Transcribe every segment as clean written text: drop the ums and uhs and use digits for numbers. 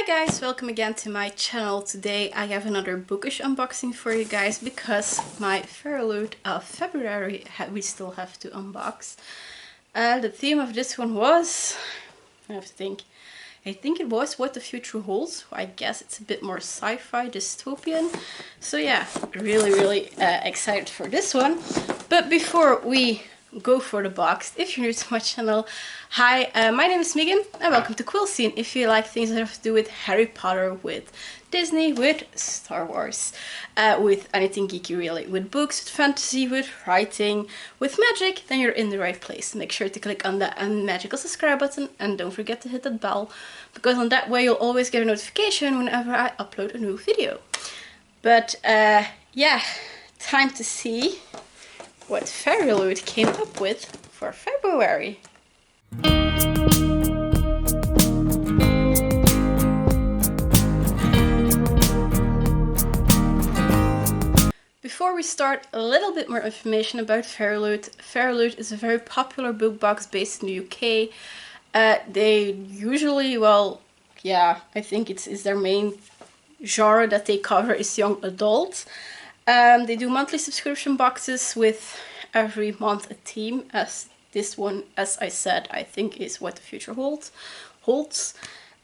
Hi guys, welcome again to my channel. Today I have another bookish unboxing for you guys because my FairyLoot of February we still have to unbox. The theme of this one was, I have to think, I think it was What the Future Holds. I guess it's a bit more sci-fi, dystopian. So yeah, really excited for this one. But before we go for the box, if you're new to my channel, hi, my name is Megan and welcome to Quillscene. If you like things that have to do with Harry Potter, with Disney, with Star Wars, with anything geeky really, with books, with fantasy, with writing, with magic, then you're in the right place. Make sure to click on that magical subscribe button and don't forget to hit that bell, because on that way you'll always get a notification whenever I upload a new video. But yeah, time to see what FairyLoot came up with for February. Before we start, a little bit more information about FairyLoot. FairyLoot is a very popular book box based in the UK. They usually, well, yeah, I think it's their main genre that they cover is young adult. They do monthly subscription boxes with every month a theme, as this one, as I said, I think is What the Future Holds.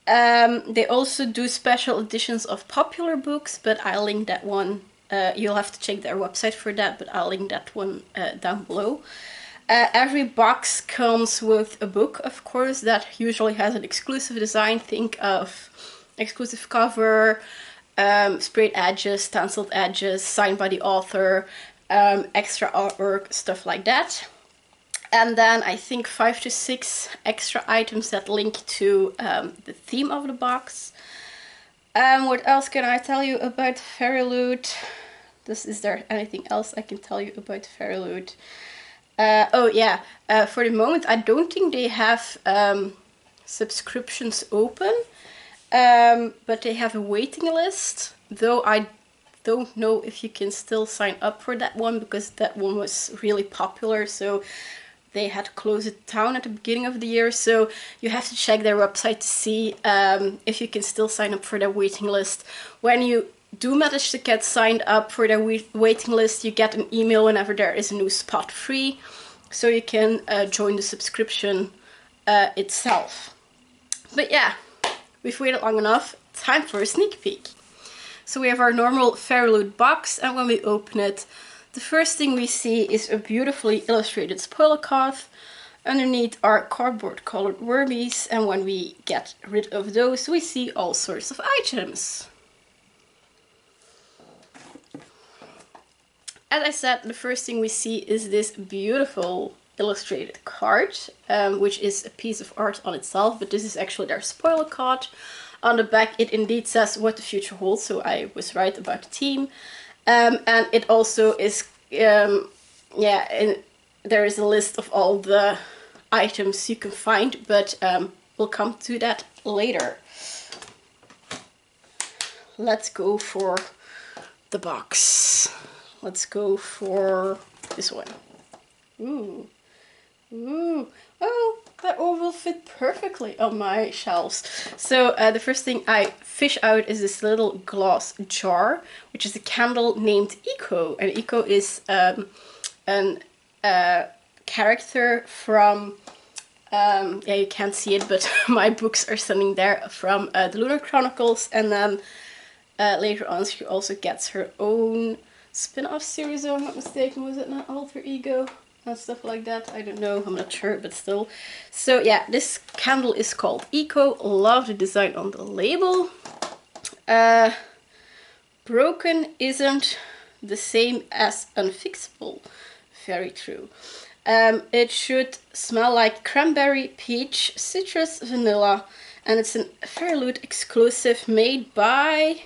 They also do special editions of popular books, but I'll link that one. You'll have to check their website for that, but I'll link that one down below. Every box comes with a book, of course, that usually has an exclusive design. Think of exclusive cover, sprayed edges, stenciled edges, signed by the author, extra artwork, stuff like that. And then I think 5 to 6 extra items that link to the theme of the box. What else can I tell you about FairyLoot? Is there anything else I can tell you about FairyLoot? Oh yeah, for the moment I don't think they have subscriptions open. But they have a waiting list, though I don't know if you can still sign up for that one, because that one was really popular, so they had to close it down at the beginning of the year. So you have to check their website to see if you can still sign up for their waiting list. When you do manage to get signed up for their waiting list, you get an email whenever there is a new spot free, so you can join the subscription itself. But yeah, we've waited long enough, time for a sneak peek. So we have our normal FairyLoot box, and when we open it, the first thing we see is a beautifully illustrated spoiler card. Underneath are cardboard colored wormies, and when we get rid of those, we see all sorts of items. As I said, the first thing we see is this beautiful illustrated card, which is a piece of art on itself, but this is actually their spoiler card. On the back it indeed says What the Future Holds, so I was right about the theme. And it also is, there is a list of all the items you can find, but we'll come to that later. Let's go for the box. Let's go for this one. Ooh. Ooh, oh, that all will fit perfectly on my shelves. So the first thing I fish out is this little glass jar, which is a candle named Eco. And Eco is a character from, yeah, you can't see it, but my books are standing there, from the Lunar Chronicles. And then later on she also gets her own spin-off series, if I'm not mistaken. Was it not Alter Ego? And stuff like that, I don't know, I'm not sure, but still. So yeah, this candle is called Eco. Love the design on the label. Broken isn't the same as unfixable. Very true. It should smell like cranberry, peach, citrus, vanilla, and it's an FairyLoot exclusive made by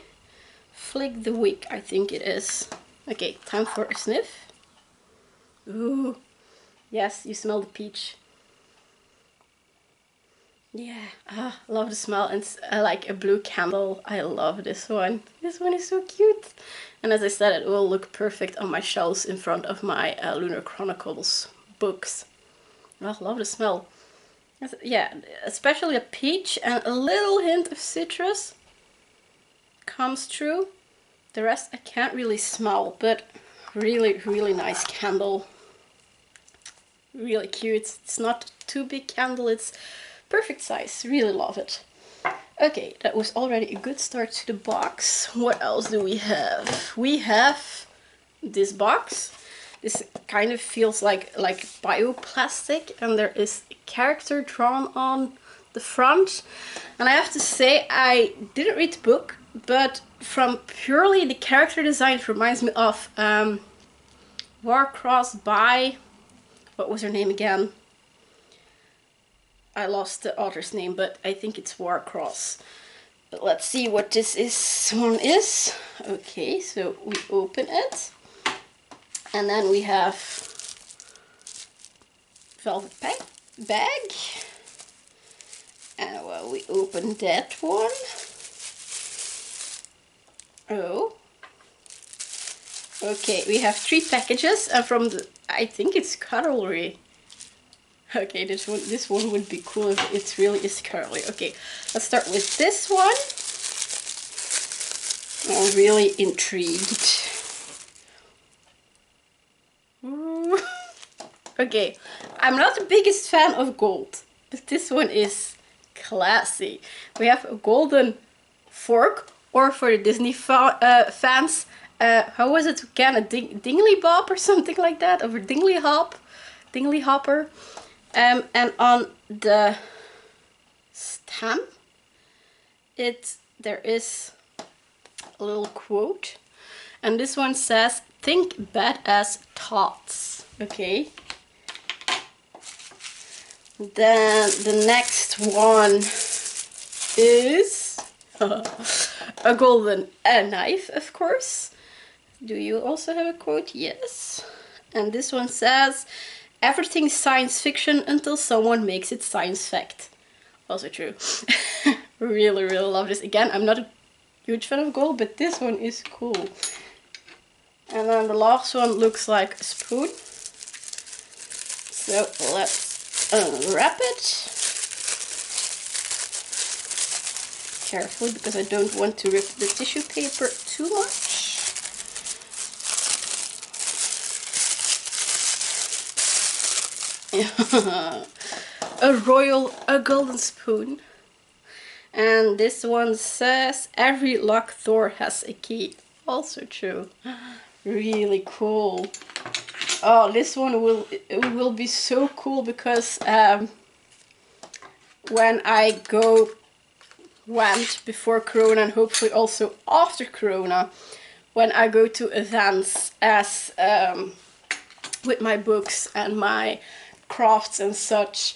Flick the Week, I think it is. Okay, time for a sniff. Ooh, yes, you smell the peach. Yeah, love the smell, and it's like a blue candle. I love this one. This one is so cute. And as I said, it will look perfect on my shelves in front of my Lunar Chronicles books. I love the smell. Yeah, especially a peach and a little hint of citrus. comes through. The rest I can't really smell, but really, really nice candle. Really cute. It's not too big candle, it's perfect size. Really love it. Okay, that was already a good start to the box. What else do we have? We have this box. This kind of feels like bioplastic, and there is a character drawn on the front. And I have to say, I didn't read the book, but from purely the character design, it reminds me of Warcross by, what was her name again? I lost the author's name, but I think it's Warcross. But let's see what this one is. Okay, so we open it. And then we have velvet bag. And well, we open that one. Oh. Okay, we have 3 packages, and from the, I think it's cutlery. Okay, this one would be cool if it really is cutlery. Okay, let's start with this one. I'm really intrigued. Ooh. Okay, I'm not the biggest fan of gold, but this one is classy. We have a golden fork, or for the Disney fans, how was it again? A dingly bob or something like that, or a dingly hopper. And on the stem, there is a little quote, and this one says, "Think badass thoughts." Okay. Then the next one is a golden knife, of course. Do you also have a quote? Yes. And this one says, "Everything is science fiction until someone makes it science fact." Also true. Really, really love this. Again, I'm not a huge fan of gold, but this one is cool. And then the last one looks like a spoon. So let's unwrap it. Carefully, because I don't want to rip the tissue paper too much. A golden spoon. And this one says, "Every locked door has a key." Also true. Really cool. Oh, this one will be so cool, because when I went before Corona, and hopefully also after Corona, when I go to events as with my books and my crafts and such,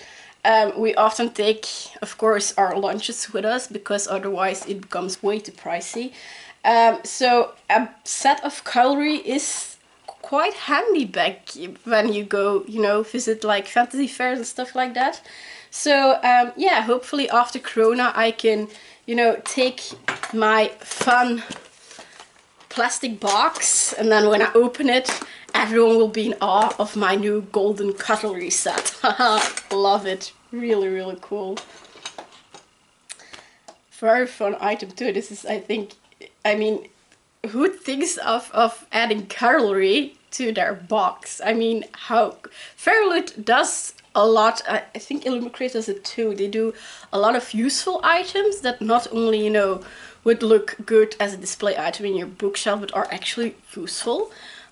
we often take, of course, our lunches with us, because otherwise it becomes way too pricey. So a set of cutlery is quite handy back when you go, you know, visit like fantasy fairs and stuff like that. So yeah, hopefully after Corona I can, you know, take my fun plastic box, and then when I open it, everyone will be in awe of my new golden cutlery set. Love it. Really, really cool. Very fun item too. This is, I think, I mean, who thinks of adding cutlery to their box? I mean, how FairyLoot does a lot. I think Illumicrate does it too. They do a lot of useful items that not only, you know, would look good as a display item in your bookshelf, but are actually useful.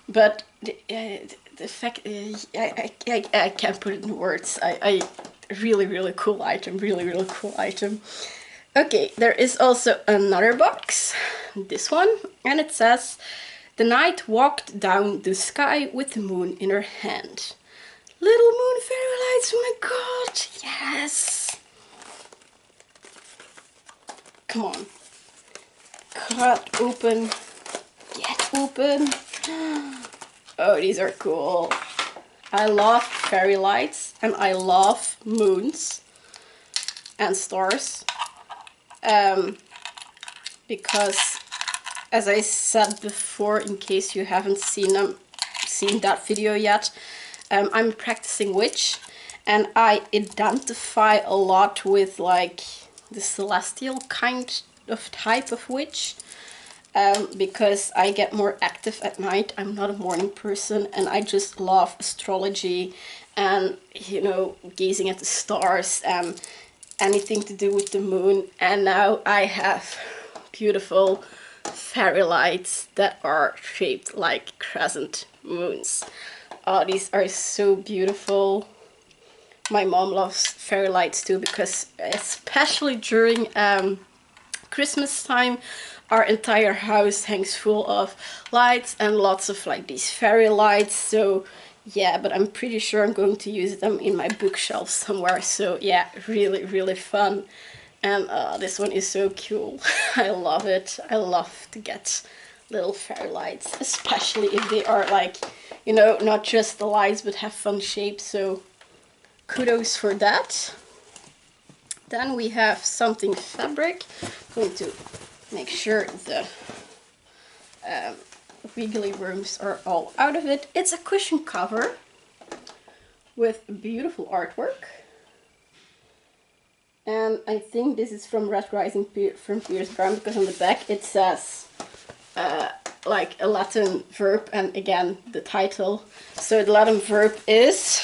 But the fact, I can't put it in words. Really, really cool item. Really, really cool item. Okay, there is also another box, this one, and it says, "The knight walked down the sky with the moon in her hand." Little moon fairy lights, oh my god, yes! Come on. Cut open, get open. Oh, these are cool. I love fairy lights, and I love moons and stars. Because, as I said before, in case you haven't seen that video yet, I'm a practicing witch, and I identify a lot with like the celestial kind of type of witch. because I get more active at night. I'm not a morning person, and I just love astrology and, you know, gazing at the stars and anything to do with the moon. And now I have beautiful fairy lights that are shaped like crescent moons. Oh, these are so beautiful. My mom loves fairy lights too, because especially during Christmas time, our entire house hangs full of lights and lots of like these fairy lights. So yeah, but I'm pretty sure I'm going to use them in my bookshelf somewhere. So yeah, really fun. And this one is so cool. I love it. I love to get little fairy lights, especially if they are like, you know, not just the lights but have fun shapes. So kudos for that. Then we have something fabric. I'm going to make sure the wiggly worms are all out of it. It's a cushion cover with beautiful artwork. And I think this is from Red Rising from Piers Brown, because on the back it says like a Latin verb, and again the title. So the Latin verb is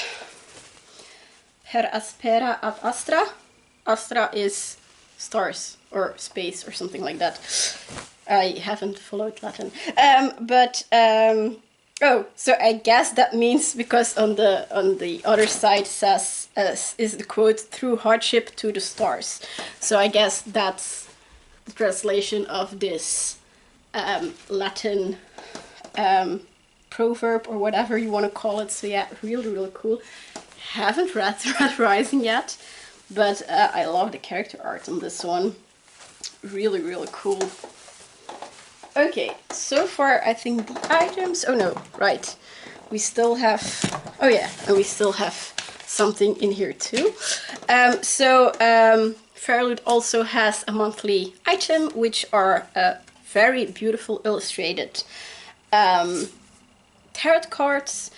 per aspera ad astra. Astra is stars or space or something like that. I haven't followed Latin. Oh, so I guess that means, because on the other side says is the quote, through hardship to the stars. So I guess that's the translation of this Latin proverb or whatever you want to call it. So yeah, really cool. Haven't read Red Rising yet, but I love the character art on this one. Really cool. Okay, so far I think the items, oh no, right, we still have, oh yeah, and we still have something in here too. FairyLoot also has a monthly item, which are very beautiful illustrated tarot cards.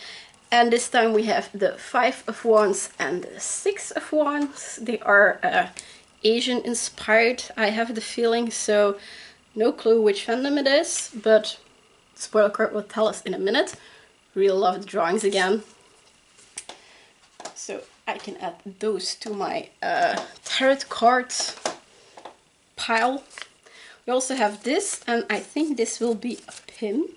And this time we have the 5 of Wands and the 6 of Wands. They are Asian inspired, I have the feeling, so no clue which fandom it is, but spoiler card will tell us in a minute. Really love the drawings again. So I can add those to my tarot card pile. We also have this, and I think this will be a pin.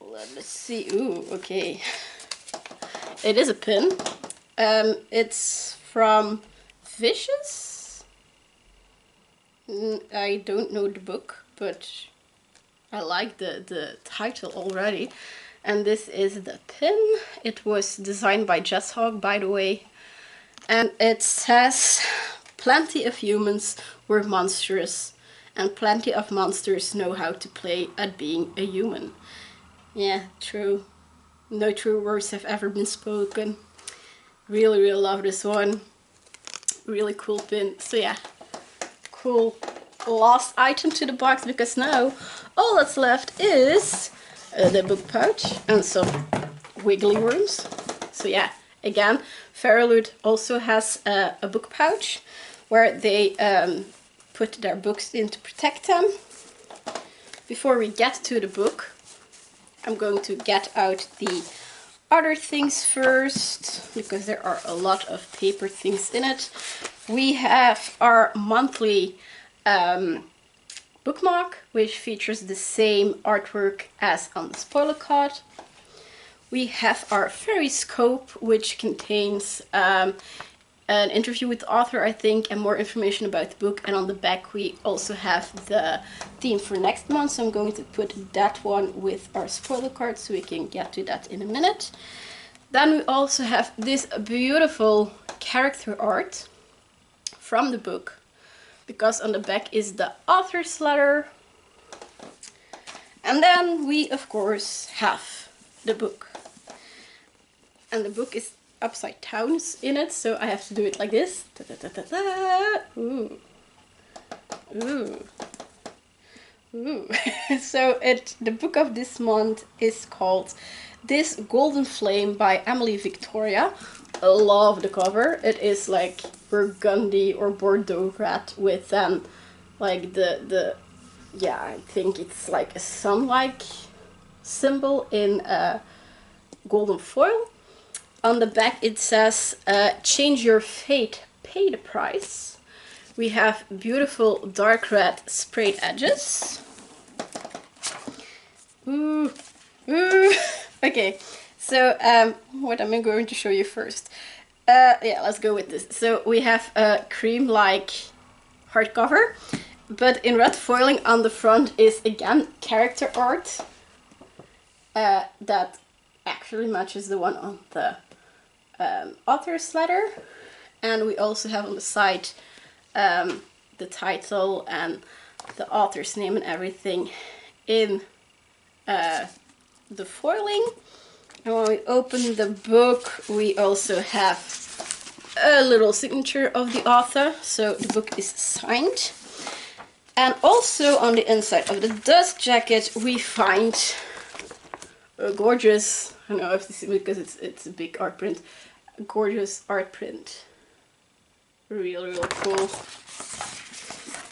Let's see. Ooh, okay. It is a pin. It's from Vicious. I don't know the book, but I like the title already. And this is the pin. It was designed by Jess Hogg, by the way. And it says, plenty of humans were monstrous, and plenty of monsters know how to play at being a human. Yeah, true. No true words have ever been spoken. Really love this one. Really cool pin. So yeah, cool last item to the box, because now all that's left is the book pouch and some wiggly worms. So yeah, again, FairyLoot also has a book pouch where they put their books in to protect them. Before we get to the book, I'm going to get out the other things first, because there are a lot of paper things in it. We have our monthly bookmark, which features the same artwork as on the spoiler card. We have our fairy scope, which contains an interview with the author, I think, and more information about the book. And on the back we also have the theme for next month, so I'm going to put that one with our spoiler card, so we can get to that in a minute. Then we also have this beautiful character art from the book, because on the back is the author's letter. And then we of course have the book, and the book is upside down in it, so I have to do it like this. Da, da, da, da, da. Ooh. Ooh. Ooh. So the book of this month is called This Golden Flame by Emily Victoria. I love the cover. It is like burgundy or Bordeaux red with like the yeah, I think it's like a sun-like symbol in golden foil. On the back it says, change your fate, pay the price. We have beautiful dark red sprayed edges. Ooh, ooh. Okay, so what am I going to show you first? Yeah, let's go with this. So we have a cream-like hardcover, but in red foiling on the front is again character art that actually matches the one on the author's letter. And we also have on the side the title and the author's name and everything in the foiling. And when we open the book, we also have a little signature of the author, so the book is signed. And also on the inside of the dust jacket, we find a gorgeous, I don't know if this is because it's a big art print, a gorgeous art print. Real cool.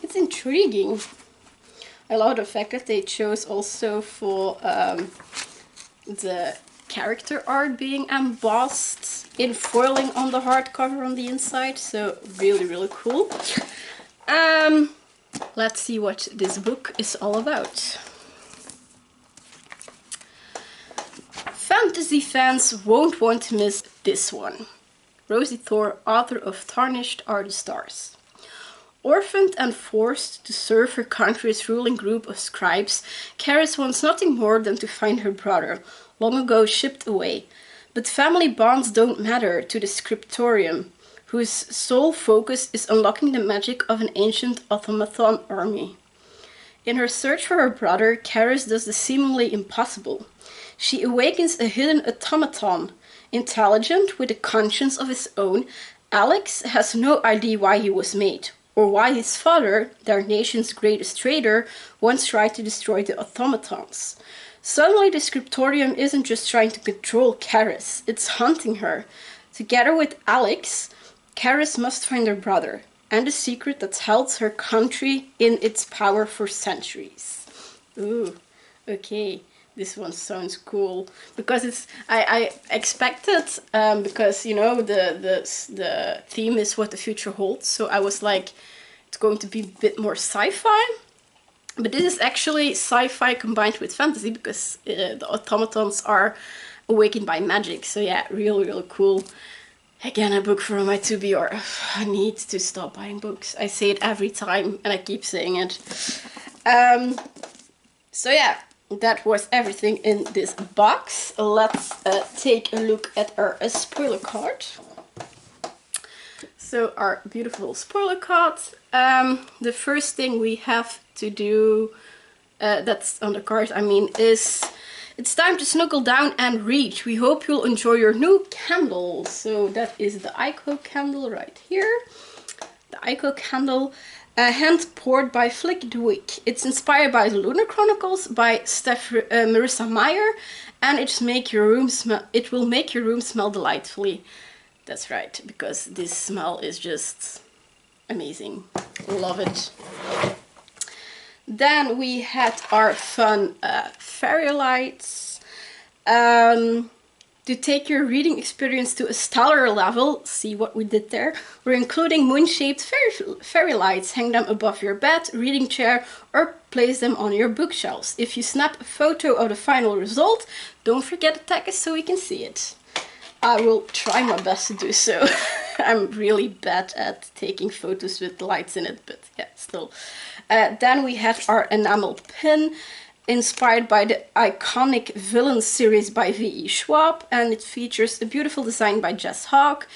It's intriguing. I love the fact that they chose also for the character art being embossed in foiling on the hardcover on the inside, so really cool. Let's see what this book is all about. Fantasy fans won't want to miss this one. Rosie Thor, author of Tarnished Are the Stars. Orphaned and forced to serve her country's ruling group of scribes, Caris wants nothing more than to find her brother, long ago shipped away. But family bonds don't matter to the scriptorium, whose sole focus is unlocking the magic of an ancient automaton army. In her search for her brother, Caris does the seemingly impossible. She awakens a hidden automaton. Intelligent, with a conscience of his own, Alex has no idea why he was made, or why his father, their nation's greatest traitor, once tried to destroy the automatons. Suddenly the scriptorium isn't just trying to control Caris, it's hunting her. Together with Alex, Caris must find her brother, and the secret that's held her country in its power for centuries. Ooh, okay. This one sounds cool because it's. I expected because you know the theme is what the future holds. So I was like, it's going to be a bit more sci-fi, but this is actually sci-fi combined with fantasy because the automatons are awakened by magic. So yeah, real cool. Again, a book for my to-be, or I need to stop buying books. I say it every time and I keep saying it. So yeah. That was everything in this box. Let's take a look at our spoiler card. So our beautiful spoiler card. The first thing we have to do, that's on the card, I mean, is it's time to snuggle down and read. We hope you'll enjoy your new candle. So that is the Ico candle right here. The Ico candle. Hand poured by Flick the Wick. It's inspired by the Lunar Chronicles by Marissa Meyer, and it will make your room smell delightfully. That's right, because this smell is just amazing. Love it. Then we had our fun fairy lights. To take your reading experience to a stellar level, see what we did there, we're including moon-shaped fairy lights. Hang them above your bed, reading chair, or place them on your bookshelves. If you snap a photo of the final result, don't forget to tag us so we can see it. I will try my best to do so. I'm really bad at taking photos with lights in it, but yeah, still. Then we had our enamel pin, inspired by the iconic Villain series by V.E. Schwab, and it features a beautiful design by Jess Hawk.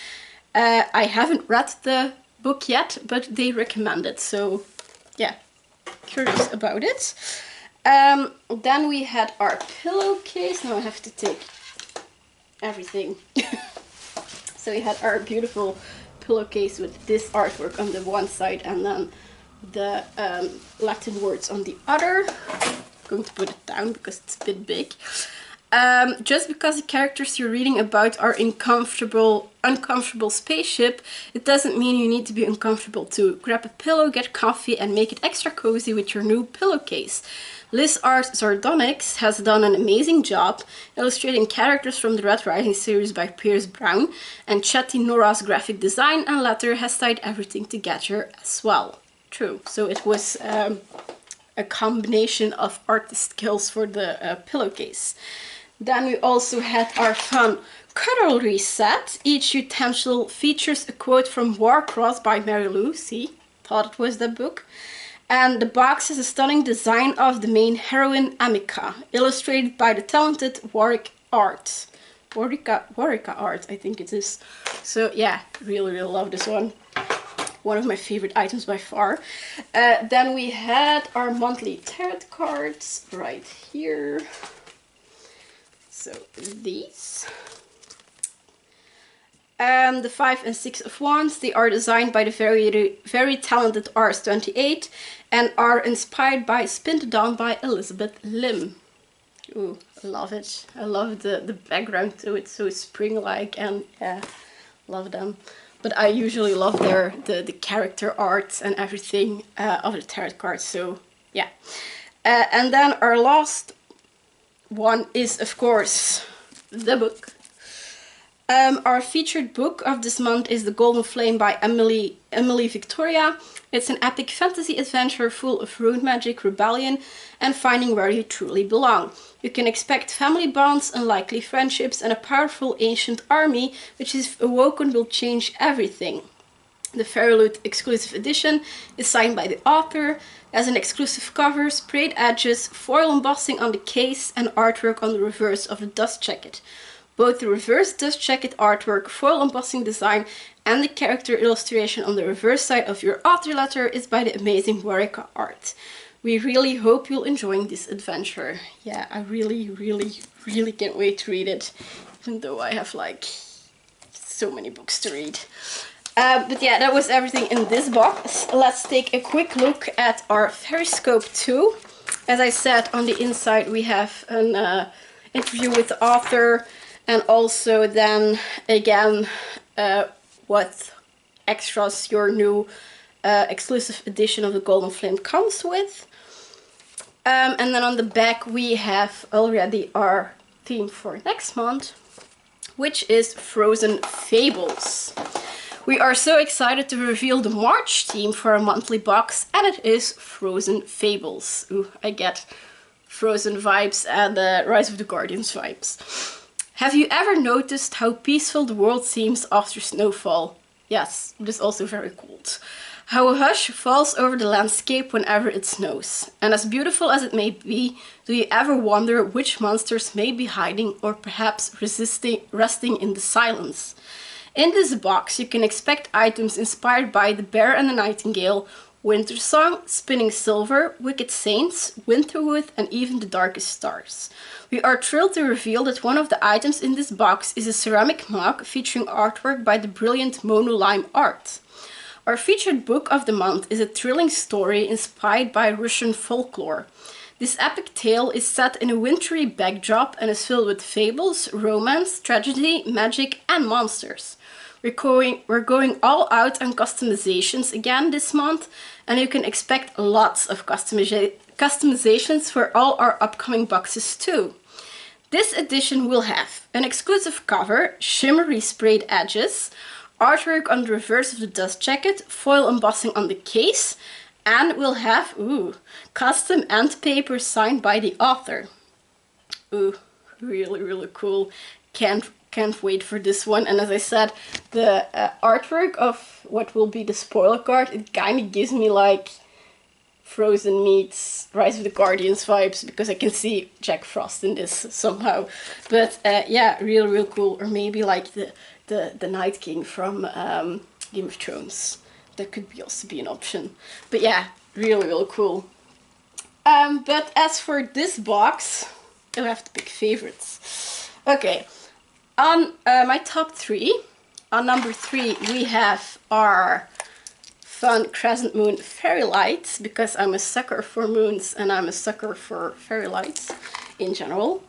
I haven't read the book yet, but they recommend it, so yeah, curious about it. Then we had our pillowcase. Now I have to take everything. So we had our beautiful pillowcase with this artwork on the one side and then the Latin words on the other. Going to put it down because it's a bit big. Just because the characters you're reading about are uncomfortable spaceship, it doesn't mean you need to be uncomfortable too. Grab a pillow, get coffee, and make it extra cozy with your new pillowcase. Liz Art Zardonix has done an amazing job illustrating characters from the Red Rising series by Pierce Brown, and Chetty Nora's graphic design and letter has tied everything together as well. True, so it was a combination of artist skills for the pillowcase. Then we also had our fun cutlery set. Each utensil features a quote from Warcross by Mary Lou. See, thought it was that book. And the box is a stunning design of the main heroine Amika, illustrated by the talented Warwick Art. Warwick Art, I think it is. So yeah, really love this one. One of my favorite items by far. Then we had our monthly tarot cards right here. So these. The 5 and 6 of Wands, they are designed by the very talented RS28 and are inspired by Spin to Dawn by Elizabeth Lim. Ooh, I love it. I love the background to it, so spring-like, and yeah, love them. But I usually love the character art and everything of the tarot cards, so yeah. And then our last one is, of course, the book. Our featured book of this month is The Golden Flame by Emily Victoria. It's an epic fantasy adventure full of rune magic, rebellion, and finding where you truly belong. You can expect family bonds, unlikely friendships, and a powerful ancient army, which if awoken will change everything. The FairyLoot exclusive edition is signed by the author, has an exclusive cover, sprayed edges, foil embossing on the case, and artwork on the reverse of the dust jacket. Both the reverse dust jacket artwork, foil embossing design, and the character illustration on the reverse side of your author letter is by the amazing Warwick Art. We really hope you'll enjoy this adventure. Yeah, I really can't wait to read it, even though I have like so many books to read. But yeah, that was everything in this box. Let's take a quick look at our Fairyscope 2. As I said, on the inside we have an interview with the author, and also then again what extras your new exclusive edition of the Golden Flame comes with. And then on the back we have already our theme for next month, which is Frozen Fables. We are so excited to reveal the March theme for our monthly box, and it is Frozen Fables. Ooh, I get Frozen vibes and Rise of the Guardians vibes. Have you ever noticed how peaceful the world seems after snowfall? Yes, it is also very cold. How a hush falls over the landscape whenever it snows. And as beautiful as it may be, do you ever wonder which monsters may be hiding or perhaps resting in the silence? In this box you can expect items inspired by The Bear and the Nightingale, Winter Song, Spinning Silver, Wicked Saints, Winterwood, and even The Darkest Stars. We are thrilled to reveal that one of the items in this box is a ceramic mug featuring artwork by the brilliant Monolime Art. Our featured book of the month is a thrilling story inspired by Russian folklore. This epic tale is set in a wintry backdrop and is filled with fables, romance, tragedy, magic, and monsters. We're going all out on customizations again this month, and you can expect lots of customizations for all our upcoming boxes too. This edition will have an exclusive cover, shimmery sprayed edges, artwork on the reverse of the dust jacket, foil embossing on the case, and we'll have, custom end paper signed by the author. Ooh, really cool. Can't wait for this one. And as I said, the artwork of what will be the spoiler card, it kind of gives me like Frozen meets Rise of the Guardians vibes, because I can see Jack Frost in this somehow. But yeah, real cool. Or maybe like the Night King from Game of Thrones. That could also be an option. But yeah, real cool. But as for this box, I'll have to pick favorites. Okay. On my top 3, on number 3 we have our fun Crescent Moon Fairy Lights, because I'm a sucker for moons and I'm a sucker for fairy lights in general.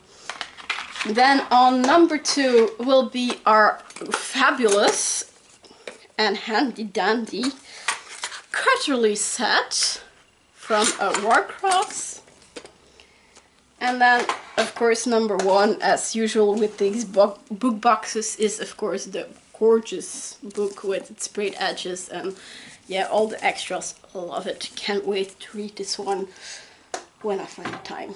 Then on number 2 will be our fabulous and handy dandy Cutterly set from Warcrafts. And then, of course, number 1, as usual with these book boxes, is of course the gorgeous book with its sprayed edges and yeah, all the extras. Love it. Can't wait to read this one when I find the time.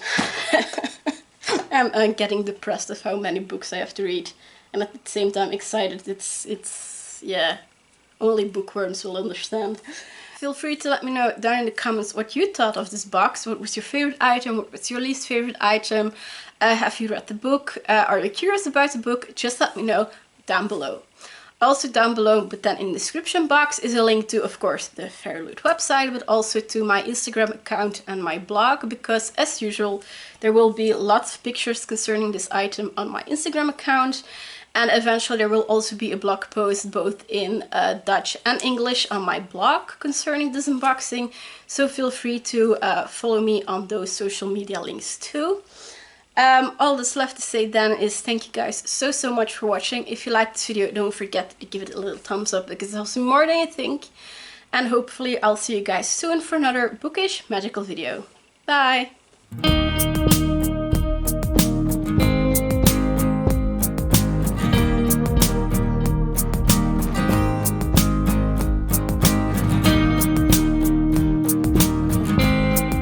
I'm getting depressed of how many books I have to read, and at the same time excited. It's yeah, only bookworms will understand. Feel free to let me know down in the comments what you thought of this box. What was your favorite item? What was your least favorite item? Have you read the book? Are you curious about the book? Just let me know down below. Also down below, but then in the description box, is a link to, of course, the FairyLoot website, but also to my Instagram account and my blog, because as usual, there will be lots of pictures concerning this item on my Instagram account. And eventually there will also be a blog post both in Dutch and English on my blog concerning this unboxing. So feel free to follow me on those social media links too. All that's left to say then is thank you guys so much for watching. If you liked this video, don't forget to give it a little thumbs up because it helps me more than you think. And hopefully I'll see you guys soon for another bookish magical video. Bye!